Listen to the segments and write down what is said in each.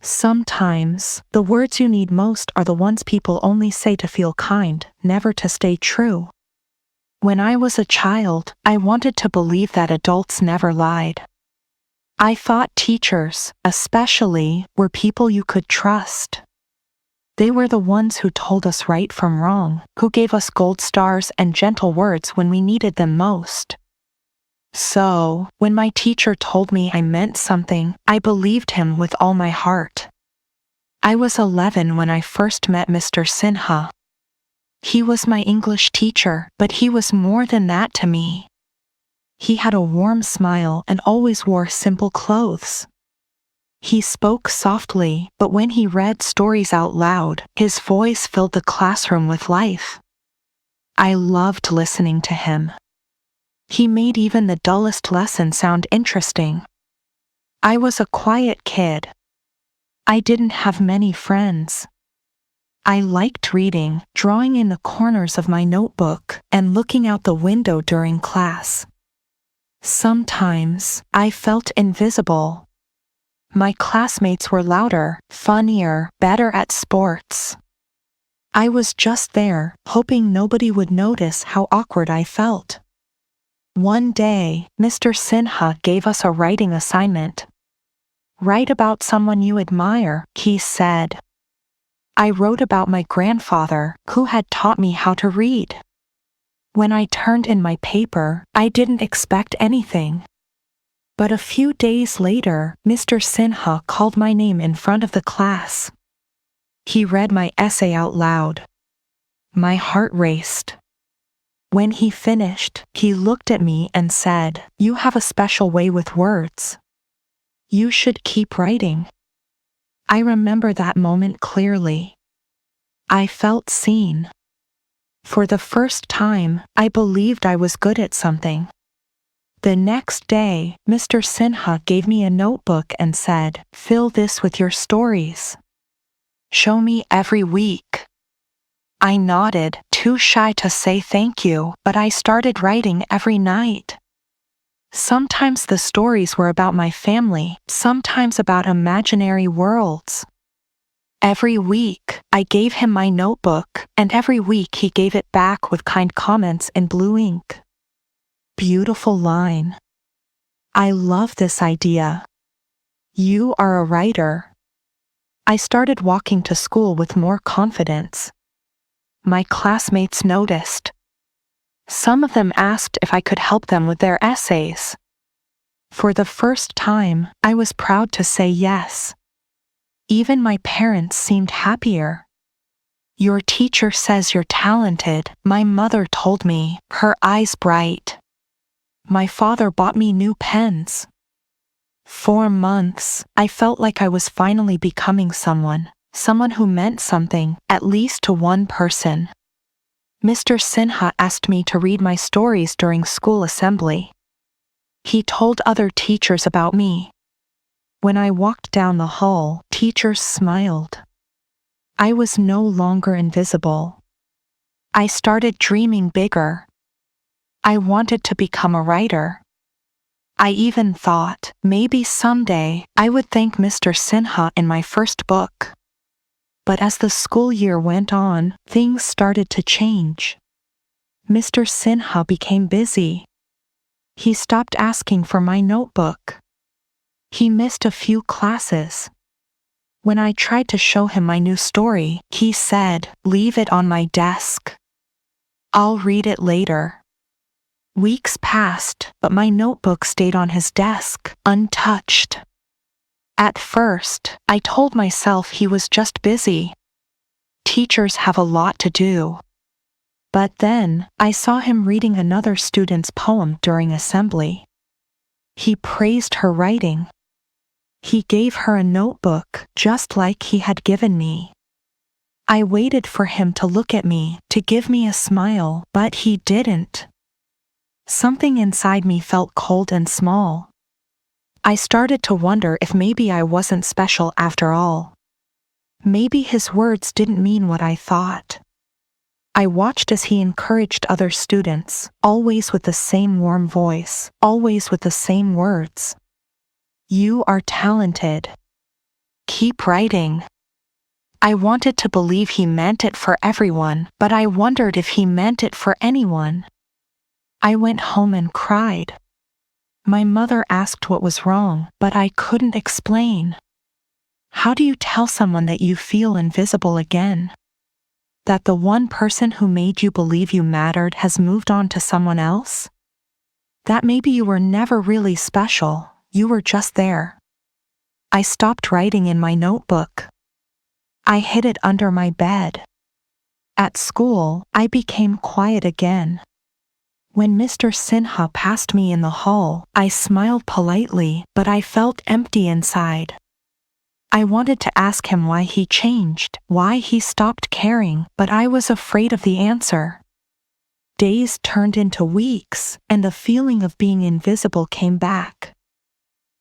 Sometimes, the words you need most are the ones people only say to feel kind, never to stay true. When I was a child, I wanted to believe that adults never lied. I thought teachers, especially, were people you could trust. They were the ones who told us right from wrong, who gave us gold stars and gentle words when we needed them most. So, when my teacher told me I meant something, I believed him with all my heart. I was 11 when I first met Mr. Sinha. He was my English teacher, but he was more than that to me. He had a warm smile and always wore simple clothes. He spoke softly, but when he read stories out loud, his voice filled the classroom with life. I loved listening to him. He made even the dullest lesson sound interesting. I was a quiet kid. I didn't have many friends. I liked reading, drawing in the corners of my notebook, and looking out the window during class. Sometimes, I felt invisible. My classmates were louder, funnier, better at sports. I was just there, hoping nobody would notice how awkward I felt. One day, Mr. Sinha gave us a writing assignment. Write about someone you admire, he said. I wrote about my grandfather, who had taught me how to read. When I turned in my paper, I didn't expect anything. But a few days later, Mr. Sinha called my name in front of the class. He read my essay out loud. My heart raced. When he finished, he looked at me and said, "You have a special way with words. You should keep writing." I remember that moment clearly. I felt seen. For the first time, I believed I was good at something. The next day, Mr. Sinha gave me a notebook and said, "Fill this with your stories. Show me every week." I nodded, too shy to say thank you, but I started writing every night. Sometimes the stories were about my family, sometimes about imaginary worlds. Every week, I gave him my notebook, and every week he gave it back with kind comments in blue ink. Beautiful line. I love this idea. You are a writer. I started walking to school with more confidence. My classmates noticed. Some of them asked if I could help them with their essays. For the first time, I was proud to say yes. Even my parents seemed happier. Your teacher says you're talented, my mother told me, her eyes bright. My father bought me new pens. For months, I felt like I was finally becoming someone who meant something, at least to one person. Mr. Sinha asked me to read my stories during school assembly. He told other teachers about me. When I walked down the hall, teachers smiled. I was no longer invisible. I started dreaming bigger. I wanted to become a writer. I even thought, maybe someday, I would thank Mr. Sinha in my first book. But as the school year went on, things started to change. Mr. Sinha became busy. He stopped asking for my notebook. He missed a few classes. When I tried to show him my new story, he said, "Leave it on my desk. I'll read it later." Weeks passed, but my notebook stayed on his desk, untouched. At first, I told myself he was just busy. Teachers have a lot to do. But then, I saw him reading another student's poem during assembly. He praised her writing. He gave her a notebook, just like he had given me. I waited for him to look at me, to give me a smile, but he didn't. Something inside me felt cold and small. I started to wonder if maybe I wasn't special after all. Maybe his words didn't mean what I thought. I watched as he encouraged other students, always with the same warm voice, always with the same words. You are talented. Keep writing. I wanted to believe he meant it for everyone, but I wondered if he meant it for anyone. I went home and cried. My mother asked what was wrong, but I couldn't explain. How do you tell someone that you feel invisible again? That the one person who made you believe you mattered has moved on to someone else? That maybe you were never really special, you were just there. I stopped writing in my notebook. I hid it under my bed. At school, I became quiet again. When Mr. Sinha passed me in the hall, I smiled politely, but I felt empty inside. I wanted to ask him why he changed, why he stopped caring, but I was afraid of the answer. Days turned into weeks, and the feeling of being invisible came back.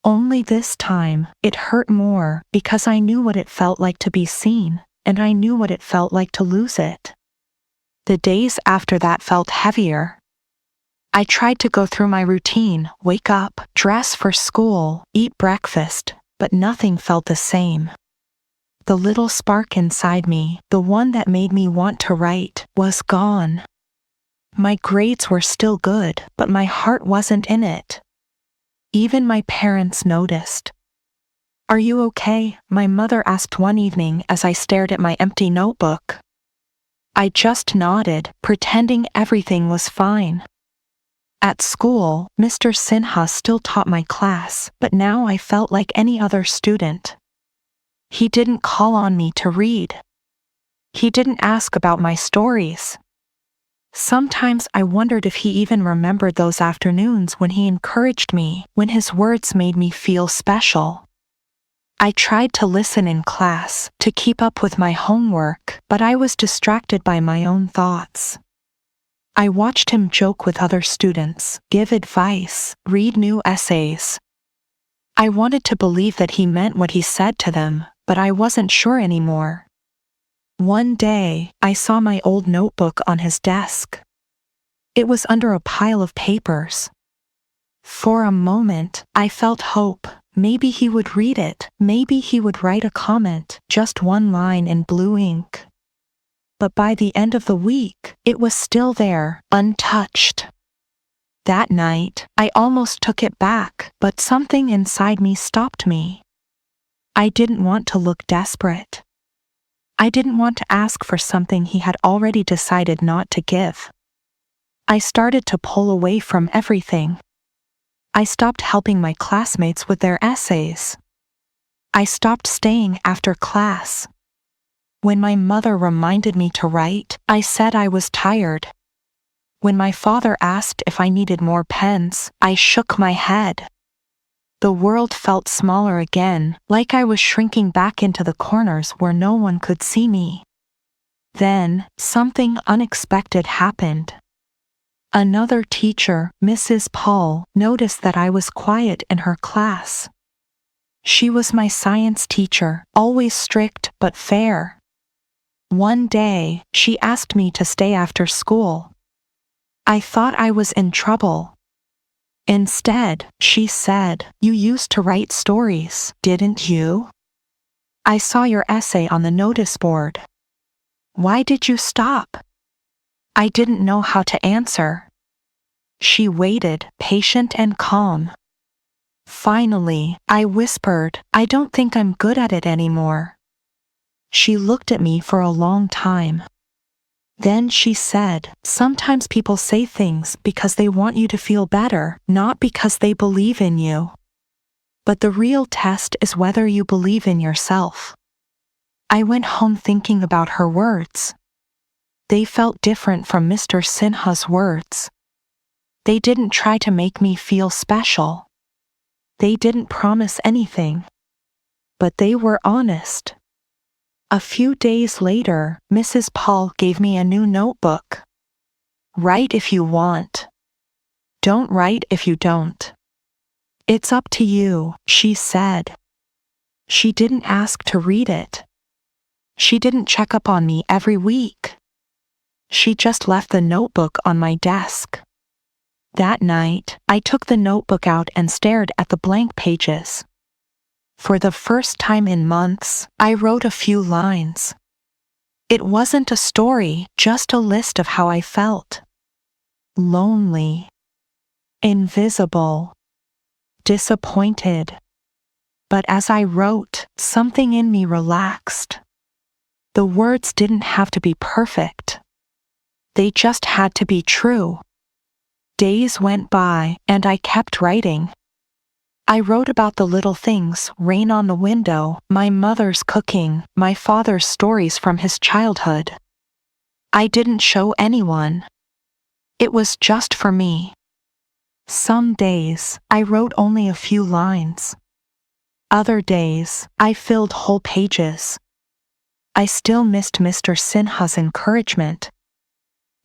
Only this time, it hurt more because I knew what it felt like to be seen, and I knew what it felt like to lose it. The days after that felt heavier. I tried to go through my routine, wake up, dress for school, eat breakfast, but nothing felt the same. The little spark inside me, the one that made me want to write, was gone. My grades were still good, but my heart wasn't in it. Even my parents noticed. "Are you okay?" my mother asked one evening as I stared at my empty notebook. I just nodded, pretending everything was fine. At school, Mr. Sinha still taught my class, but now I felt like any other student. He didn't call on me to read. He didn't ask about my stories. Sometimes I wondered if he even remembered those afternoons when he encouraged me, when his words made me feel special. I tried to listen in class, to keep up with my homework, but I was distracted by my own thoughts. I watched him joke with other students, give advice, read new essays. I wanted to believe that he meant what he said to them, but I wasn't sure anymore. One day, I saw my old notebook on his desk. It was under a pile of papers. For a moment, I felt hope. Maybe he would read it, maybe he would write a comment, just one line in blue ink. But by the end of the week, it was still there, untouched. That night, I almost took it back, but something inside me stopped me. I didn't want to look desperate. I didn't want to ask for something he had already decided not to give. I started to pull away from everything. I stopped helping my classmates with their essays. I stopped staying after class. When my mother reminded me to write, I said I was tired. When my father asked if I needed more pens, I shook my head. The world felt smaller again, like I was shrinking back into the corners where no one could see me. Then, something unexpected happened. Another teacher, Mrs. Paul, noticed that I was quiet in her class. She was my science teacher, always strict but fair. One day, she asked me to stay after school. I thought I was in trouble. Instead, she said, "You used to write stories, didn't you? I saw your essay on the notice board. Why did you stop?" I didn't know how to answer. She waited, patient and calm. Finally, I whispered, "I don't think I'm good at it anymore." She looked at me for a long time. Then she said, "Sometimes people say things because they want you to feel better, not because they believe in you. But the real test is whether you believe in yourself." I went home thinking about her words. They felt different from Mr. Sinha's words. They didn't try to make me feel special. They didn't promise anything. But they were honest. A few days later, Mrs. Paul gave me a new notebook. "Write if you want. Don't write if you don't. It's up to you," she said. She didn't ask to read it. She didn't check up on me every week. She just left the notebook on my desk. That night, I took the notebook out and stared at the blank pages. For the first time in months, I wrote a few lines. It wasn't a story, just a list of how I felt. Lonely, invisible, disappointed. But as I wrote, something in me relaxed. The words didn't have to be perfect. They just had to be true. Days went by, and I kept writing. I wrote about the little things: rain on the window, my mother's cooking, my father's stories from his childhood. I didn't show anyone. It was just for me. Some days, I wrote only a few lines. Other days, I filled whole pages. I still missed Mr. Sinha's encouragement.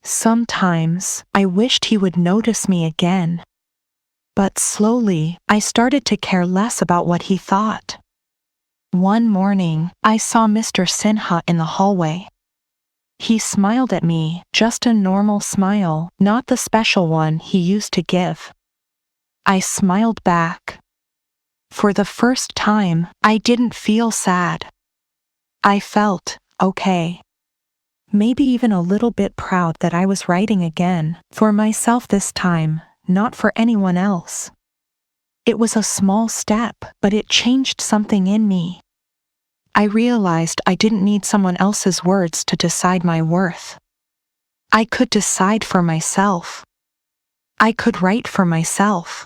Sometimes, I wished he would notice me again. But slowly, I started to care less about what he thought. One morning, I saw Mr. Sinha in the hallway. He smiled at me, just a normal smile, not the special one he used to give. I smiled back. For the first time, I didn't feel sad. I felt okay. Maybe even a little bit proud that I was writing again, for myself this time, not for anyone else. It was a small step, but it changed something in me. I realized I didn't need someone else's words to decide my worth. I could decide for myself. I could write for myself.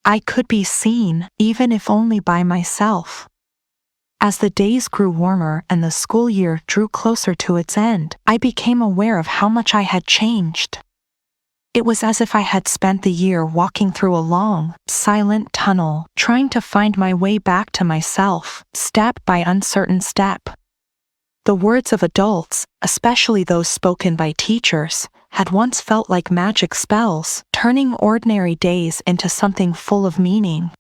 I could be seen, even if only by myself. As the days grew warmer and the school year drew closer to its end, I became aware of how much I had changed. It was as if I had spent the year walking through a long, silent tunnel, trying to find my way back to myself, step by uncertain step. The words of adults, especially those spoken by teachers, had once felt like magic spells, turning ordinary days into something full of meaning.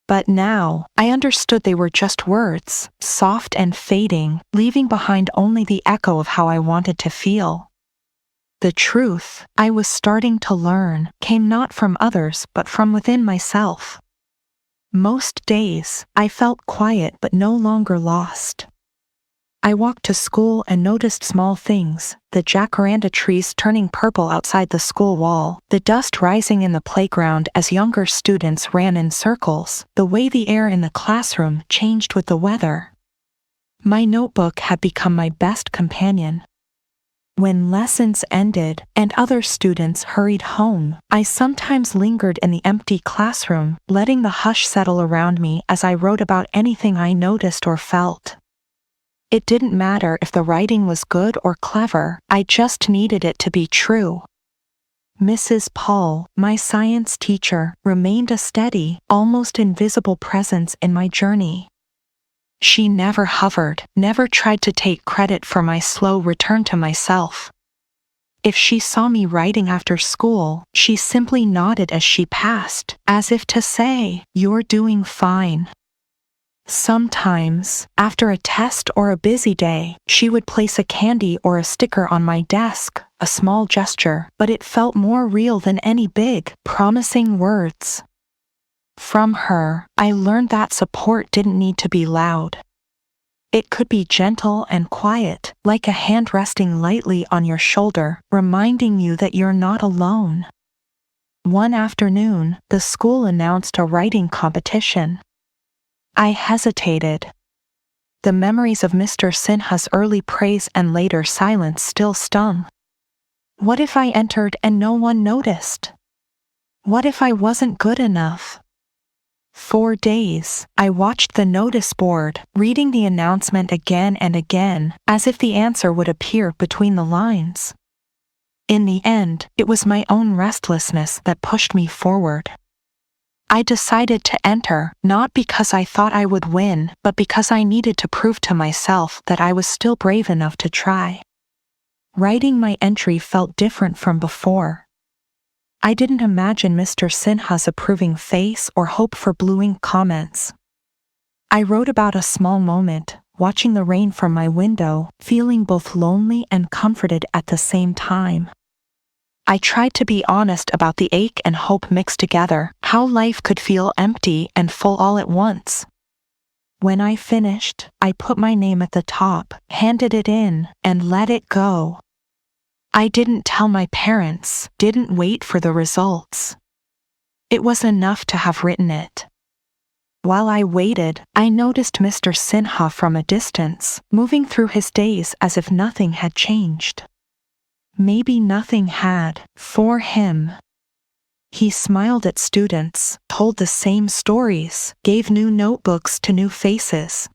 But now, I understood they were just words, soft and fading, leaving behind only the echo of how I wanted to feel. The truth, I was starting to learn, came not from others but from within myself. Most days, I felt quiet but no longer lost. I walked to school and noticed small things: the jacaranda trees turning purple outside the school wall, the dust rising in the playground as younger students ran in circles, the way the air in the classroom changed with the weather. My notebook had become my best companion. When lessons ended and other students hurried home, I sometimes lingered in the empty classroom, letting the hush settle around me as I wrote about anything I noticed or felt. It didn't matter if the writing was good or clever, I just needed it to be true. Mrs. Paul, my science teacher, remained a steady, almost invisible presence in my journey. She never hovered, never tried to take credit for my slow return to myself. If she saw me writing after school, she simply nodded as she passed, as if to say, "You're doing fine." Sometimes, after a test or a busy day, she would place a candy or a sticker on my desk, a small gesture, but it felt more real than any big, promising words. From her, I learned that support didn't need to be loud. It could be gentle and quiet, like a hand resting lightly on your shoulder, reminding you that you're not alone. One afternoon, the school announced a writing competition. I hesitated. The memories of Mr. Sinha's early praise and later silence still stung. What if I entered and no one noticed? What if I wasn't good enough? For days, I watched the notice board, reading the announcement again and again, as if the answer would appear between the lines. In the end, it was my own restlessness that pushed me forward. I decided to enter, not because I thought I would win, but because I needed to prove to myself that I was still brave enough to try. Writing my entry felt different from before. I didn't imagine Mr. Sinha's approving face or hope for blue comments. I wrote about a small moment, watching the rain from my window, feeling both lonely and comforted at the same time. I tried to be honest about the ache and hope mixed together, how life could feel empty and full all at once. When I finished, I put my name at the top, handed it in, and let it go. I didn't tell my parents, didn't wait for the results. It was enough to have written it. While I waited, I noticed Mr. Sinha from a distance, moving through his days as if nothing had changed. Maybe nothing had, for him. He smiled at students, told the same stories, gave new notebooks to new faces.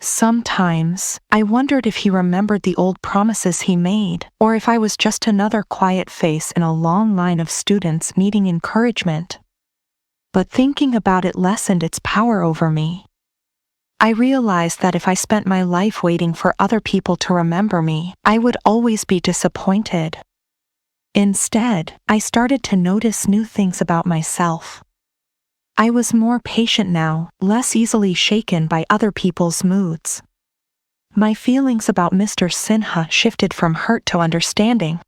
Sometimes, I wondered if he remembered the old promises he made, or if I was just another quiet face in a long line of students needing encouragement. But thinking about it lessened its power over me. I realized that if I spent my life waiting for other people to remember me, I would always be disappointed. Instead, I started to notice new things about myself. I was more patient now, less easily shaken by other people's moods. My feelings about Mr. Sinha shifted from hurt to understanding.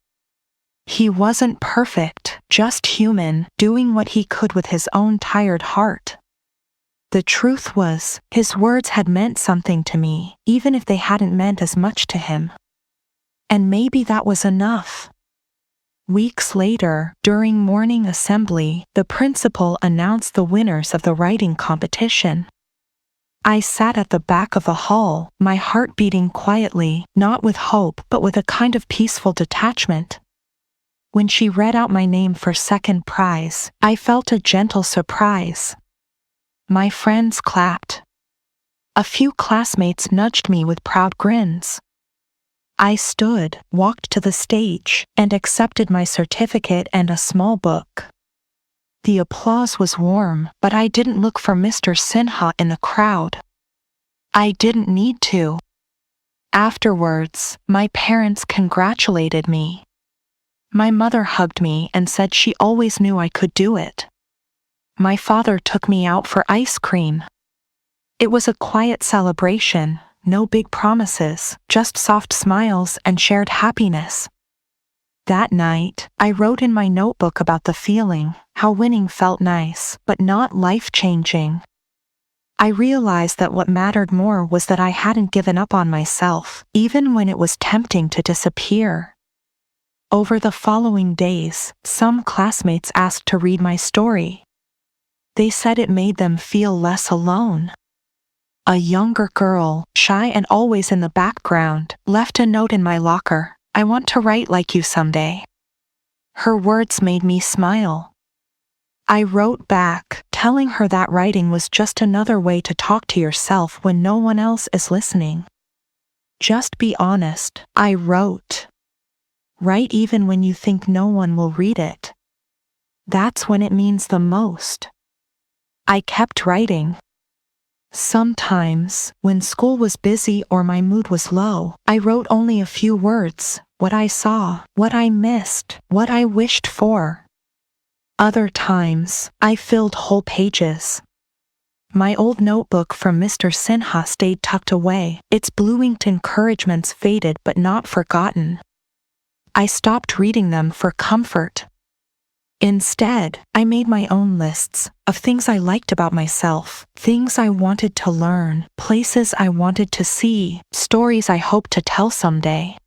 He wasn't perfect, just human, doing what he could with his own tired heart. The truth was, his words had meant something to me, even if they hadn't meant as much to him. And maybe that was enough. Weeks later, during morning assembly, the principal announced the winners of the writing competition. I sat at the back of the hall, my heart beating quietly, not with hope but with a kind of peaceful detachment. When she read out my name for second prize, I felt a gentle surprise. My friends clapped. A few classmates nudged me with proud grins. I stood, walked to the stage, and accepted my certificate and a small book. The applause was warm, but I didn't look for Mr. Sinha in the crowd. I didn't need to. Afterwards, my parents congratulated me. My mother hugged me and said she always knew I could do it. My father took me out for ice cream. It was a quiet celebration, no big promises, just soft smiles and shared happiness. That night, I wrote in my notebook about the feeling, how winning felt nice, but not life-changing. I realized that what mattered more was that I hadn't given up on myself, even when it was tempting to disappear. Over the following days, some classmates asked to read my story. They said it made them feel less alone. A younger girl, shy and always in the background, left a note in my locker, "I want to write like you someday." Her words made me smile. I wrote back, telling her that writing was just another way to talk to yourself when no one else is listening. Just be honest, I wrote. Write even when you think no one will read it. That's when it means the most. I kept writing. Sometimes, when school was busy or my mood was low, I wrote only a few words, what I saw, what I missed, what I wished for. Other times, I filled whole pages. My old notebook from Mr. Sinha stayed tucked away, its blue-inked encouragements faded but not forgotten. I stopped reading them for comfort. Instead, I made my own lists of things I liked about myself, things I wanted to learn, places I wanted to see, stories I hoped to tell someday.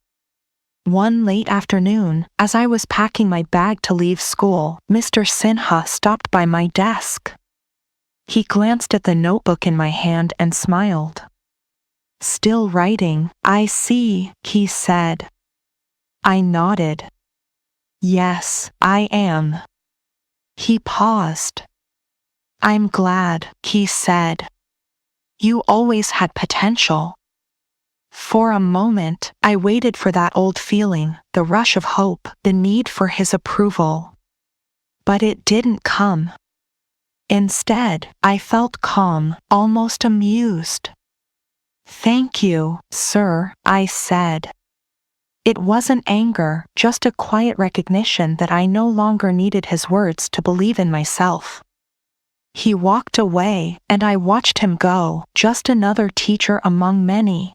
One late afternoon, as I was packing my bag to leave school, Mr. Sinha stopped by my desk. He glanced at the notebook in my hand and smiled. "Still writing, I see," he said. I nodded. "Yes, I am." He paused. "I'm glad," he said. "You always had potential." For a moment, I waited for that old feeling, the rush of hope, the need for his approval. But it didn't come. Instead, I felt calm, almost amused. "Thank you, sir," I said. It wasn't anger, just a quiet recognition that I no longer needed his words to believe in myself. He walked away, and I watched him go, just another teacher among many.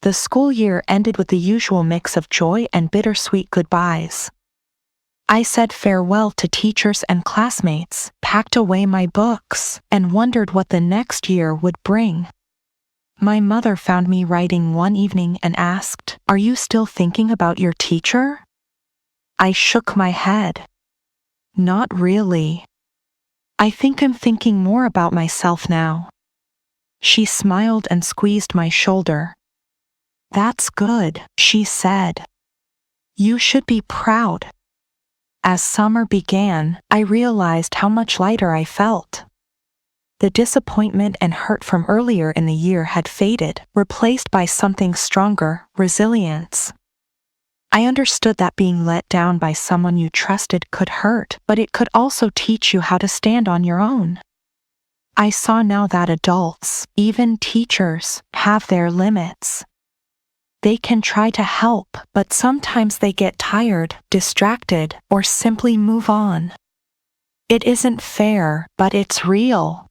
The school year ended with the usual mix of joy and bittersweet goodbyes. I said farewell to teachers and classmates, packed away my books, and wondered what the next year would bring. My mother found me writing one evening and asked, "Are you still thinking about your teacher?" I shook my head. Not really. I think I'm thinking more about myself now. She smiled and squeezed my shoulder. That's good, she said. You should be proud. As summer began, I realized how much lighter I felt. The disappointment and hurt from earlier in the year had faded, replaced by something stronger, resilience. I understood that being let down by someone you trusted could hurt, but it could also teach you how to stand on your own. I saw now that adults, even teachers, have their limits. They can try to help, but sometimes they get tired, distracted, or simply move on. It isn't fair, but it's real.